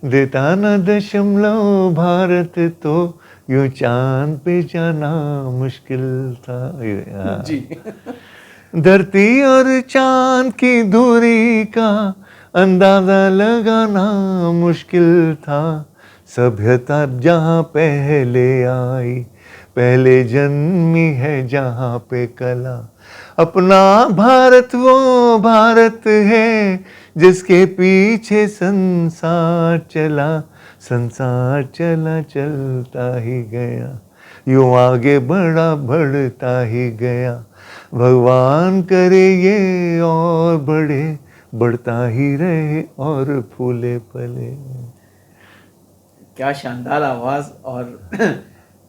देता न दशमलव भारत तो यूं चांद पे जाना मुश्किल था। जी। धरती और चांद की दूरी का अंदाजा लगाना मुश्किल था। सभ्यता जहाँ पहले आई, पहले जन्मी है जहाँ पे कला। अपना भारत वो भारत है जिसके पीछे संसार चला। संसार चला चलता ही गया, यूं आगे बढ़ा बढ़ता ही गया। भगवान करे ये और बढ़े, बढ़ता ही रहे और फूले फले। क्या शानदार आवाज़। और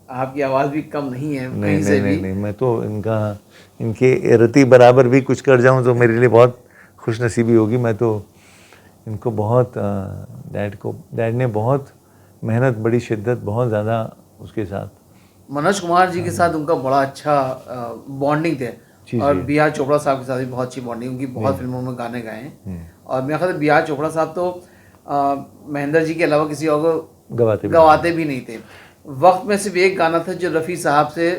आपकी आवाज़ भी कम नहीं है नहीं कहीं नहीं से नहीं भी। नहीं, मैं तो इनके रति बराबर भी कुछ कर जाऊं तो मेरे लिए बहुत खुश नसीबी होगी। मैं तो इनको बहुत डैड ने बहुत मेहनत, बड़ी शिद्दत, बहुत ज़्यादा उसके साथ। मनोज कुमार जी के साथ उनका बड़ा अच्छा बॉन्डिंग थे। जी और जी बी आर चोपड़ा साहब के साथ भी बहुत अच्छी बॉन्डिंग, उनकी बहुत फिल्मों में गाने गाए हैं। और मेरे ख्याल से बी आर चोपड़ा साहब तो महेंद्र जी के अलावा किसी और को गवाते भी नहीं थे। वक्त में सिर्फ एक गाना था जो रफ़ी साहब से,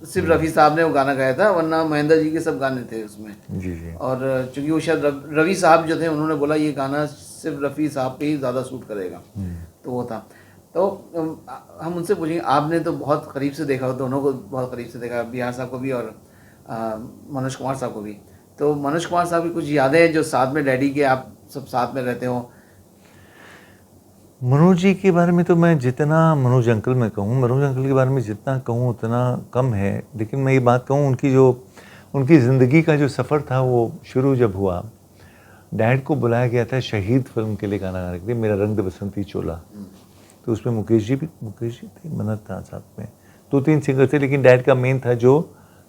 सिर्फ रफ़ी साहब ने वो गाना गाया था, वरना महेंद्र जी के सब गाने थे उसमें। जी जी। और चूंकि वो शायद रवि साहब जो थे उन्होंने बोला ये गाना सिर्फ रफ़ी साहब पे ही ज़्यादा सूट करेगा, तो वो था। तो हम उनसे पूछेंगे, आपने तो बहुत करीब से देखा, दोनों को बहुत करीब से देखा, बिहार साहब को भी और मनोज कुमार साहब को भी। तो मनोज कुमार साहब की कुछ यादें हैं जो साथ में डैडी के आप सब साथ में रहते हो? मनोज जी के बारे में तो मैं जितना मनोज अंकल में कहूँ, मनोज अंकल के बारे में जितना कहूँ उतना कम है। लेकिन मैं ये बात कहूँ, उनकी ज़िंदगी का जो सफ़र था वो शुरू जब हुआ, डैड को बुलाया गया था शहीद फिल्म के लिए गाना गाने के लिए, मेरा रंग दे बसंती चोला। तो उसमें मुकेश जी थे, मन्नत था साथ में, 2-3 सिंगर थे, लेकिन डैड का मेन था जो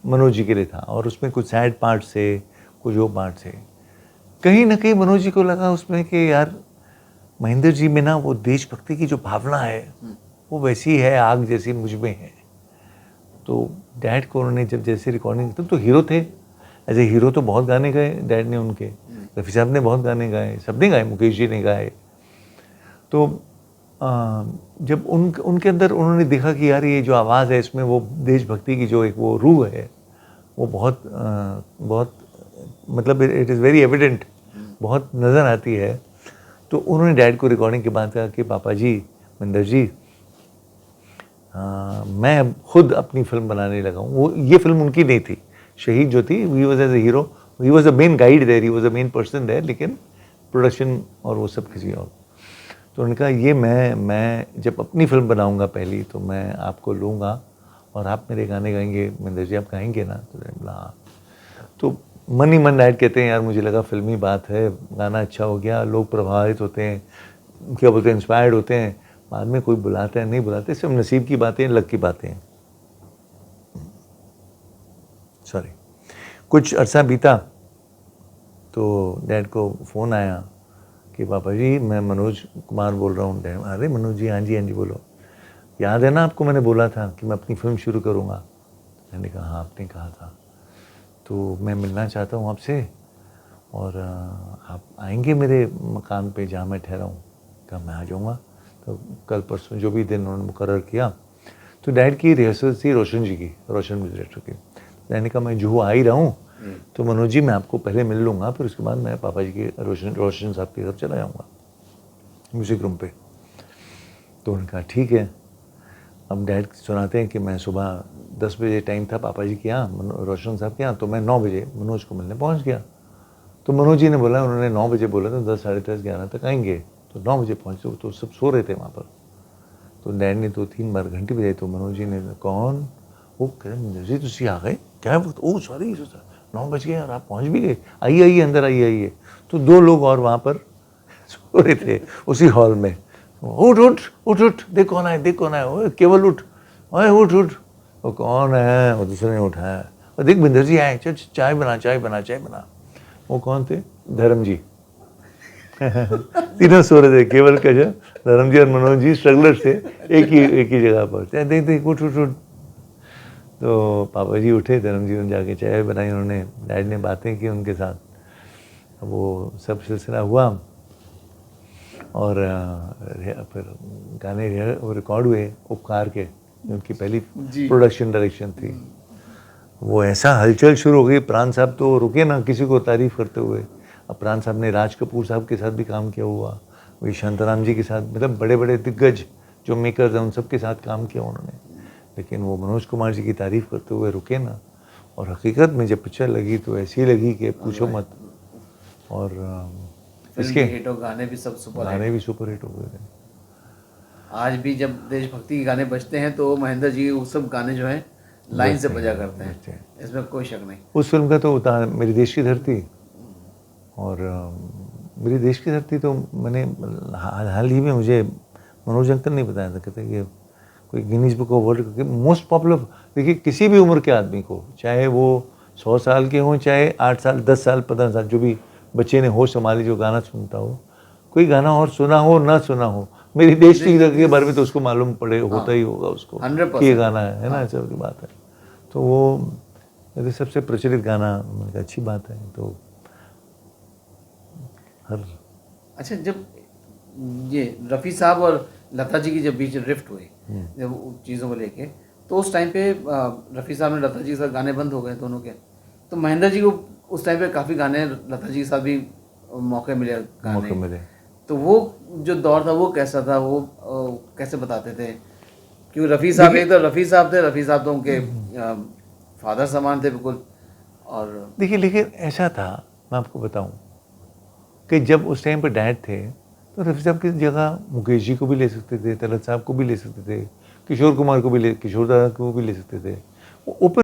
मनोज जी के लिए था। और उसमें कुछ सैड पार्ट से, कुछ वो पार्ट से, कहीं ना कहीं मनोज जी को लगा उसमें कि यार महेंद्र जी में ना वो देशभक्ति की जो भावना है वो वैसी है, आग जैसी मुझ में है। तो डैड को उन्होंने जब जैसे रिकॉर्डिंग, तब तो हीरो थे, एज ए हीरो तो बहुत गाने गाए डैड ने उनके, रफ़ी साहब ने बहुत गाने गाए, सबने गाए, मुकेश जी ने गाए। तो जब उनके अंदर उन्होंने देखा कि यार ये जो आवाज़ है इसमें वो देशभक्ति की जो एक वो रूह है वो बहुत बहुत मतलब इट इज़ वेरी एविडेंट, बहुत नज़र आती है। तो उन्होंने डैड को रिकॉर्डिंग के बाद कहा कि पापा जी, महेंद्र जी, मैं खुद अपनी फिल्म बनाने लगा हूँ। वो ये फिल्म उनकी नहीं थी, शहीद जो थी, he was as a hero, he was a main guide there, he was a main person there, लेकिन प्रोडक्शन और वो सब किसी और। तो उन्होंने कहा ये मैं जब अपनी फिल्म बनाऊंगा पहली तो मैं आपको लूँगा और आप मेरे गाने गाएंगे। महेंद्र जी आप गाएंगे ना? तो बोला हाँ। तो मन ही मन डैड कहते हैं यार मुझे लगा फिल्मी बात है, गाना अच्छा हो गया, लोग प्रभावित होते हैं, क्या बोलते हैं, इंस्पायर्ड होते हैं, बाद में कोई बुलाता है नहीं बुलाते, सब नसीब की बातें, लक की बातें हैं। सॉरी। कुछ अरसा बीता तो डैड को फ़ोन आया कि पापा जी मैं मनोज कुमार बोल रहा हूँ। अरे मनोज जी, हाँ जी बोलो, याद है ना आपको मैंने बोला था कि मैं अपनी फिल्म शुरू करूँगा? मैंने कहा हाँ आपने कहा था, तो मैं मिलना चाहता हूँ आपसे और आप आएंगे मेरे मकान पे जहाँ मैं ठहरा हूँ? कहा मैं आ जाऊँगा। तो कल परसों जो भी दिन उन्होंने मुकर्रर किया, तो डैड की रिहर्सल थी रोशन जी की, रोशन म्यूजिक डायरेक्टर की। मैंने कहा मैं जुहू आ ही रहा हूँ, तो मनोज जी मैं आपको पहले मिल लूँगा, फिर उसके बाद मैं पापा जी के रोशन साहब की तरफ चला जाऊँगा म्यूज़िक रूम पे। तो उन्होंने कहा ठीक है। अब डैड सुनाते हैं कि मैं सुबह 10 बजे टाइम था पापा जी के यहाँ, रोशन साहब के यहाँ, तो मैं 9 बजे मनोज को मिलने पहुँच गया। तो मनोज जी ने बोला, उन्होंने 9 बजे बोला तो 10, साढ़े 10, 11 तक आएंगे, तो 9 बजे पहुँचे, तो सब सो रहे थे वहाँ पर। तो डैड ने 2-3 बार घंटी बजाई, तो मनोज जी ने कौन, वो कह रहे मनोज जी तुसी आ गए क्या? ओ सॉरी 9 बज गए और आप पहुँच भी गए, आइए अंदर आइए। तो 2 लोग और वहाँ पर सो रहे थे उसी हॉल में। उठ उठ उठ उठ, देख कौन आए, देख कौन आए, ओए केवल उठ, ओए उठ उठ। वो कौन है? वो दूसरे ने उठाया, और देख बिंदर जी आए, चल चाय बना। वो कौन थे? धर्म जी। तीनों सो रहे थे, केवल का जो धर्म जी और मनोज जी स्ट्रगलर्स थे, एक ही जगह पर। देख उठ। तो पापा जी उठे, धर्म जी ने जाके चाय बनाई, उन्होंने, डैड ने बातें की उनके साथ। अब वो सब सिलसिला हुआ। और फिर गाने रिकॉर्ड हुए उपकार के, उनकी पहली जी। प्रोडक्शन डायरेक्शन थी। वो ऐसा हलचल शुरू हो गई, प्राण साहब तो रुके ना किसी को तारीफ़ करते हुए। अब प्राण साहब ने राज कपूर साहब के साथ भी काम किया हुआ, वही शांताराम जी के साथ, मतलब बड़े बड़े दिग्गज जो मेकर्स हैं उन सब के साथ काम किया उन्होंने। लेकिन वो मनोज कुमार जी की तारीफ़ करते हुए रुके ना। और हकीकत में जब पिक्चर लगी तो ऐसी लगी कि पूछो मत। और फिल्म भी हिट हो, गाने भी सब सुपर गाने हिट। भी सुपर हिट हो गए थे। आज भी जब देशभक्ति के गाने बजते हैं तो महेंद्र जी वो सब गाने जो है लाइन से बजा करते बजते हैं, इसमें कोई शक नहीं। उस फिल्म का तो मेरी देश की धरती, और मेरी देश की धरती तो मैंने हाल ही में मुझे मनोज अंकल ने बताया था, कहते कि कोई गिनीज बुक ऑफ वर्ल्ड के मोस्ट पॉपुलर। देखिए किसी भी उम्र के आदमी को, चाहे वो 100 साल के हों, चाहे 8 साल 10 साल 15 साल, जो भी बच्चे ने होश संभाली जो गाना सुनता हो, कोई गाना और सुना हो ना सुना हो, मेरी देश की धरती के बारे में तो उसको मालूम पड़े होता ही होगा उसको 100%। कि ये गाना है ना, ऐसा की बात है। तो वो मेरे सबसे प्रचलित गाना, मैंने कहा अच्छी बात है। तो हर अच्छा, जब ये रफ़ी साहब और लता जी की जब बीच रिफ्ट हुई, जब चीज़ों को लेके, तो उस टाइम पे रफ़ी साहब ने लता जी के साथ गाने बंद हो गए दोनों के। तो महेंद्र जी को उस टाइम पे काफ़ी गाने लता जी के साथ भी मौके मिले मौके मिले। तो वो जो दौर था वो कैसा था, वो कैसे बताते थे? क्योंकि रफ़ी साहब एक तो रफ़ी साहब थे, रफ़ी साहब तो उनके फादर समान थे बिल्कुल। और देखिए लेकिन ऐसा था, मैं आपको बताऊं कि जब उस टाइम पे डैड थे तो रफ़ी साहब की जगह मुकेश जी को भी ले सकते थे, तलत साहब को भी ले सकते थे, किशोर कुमार को भी किशोर दादा को भी ले सकते थे। वो ओपन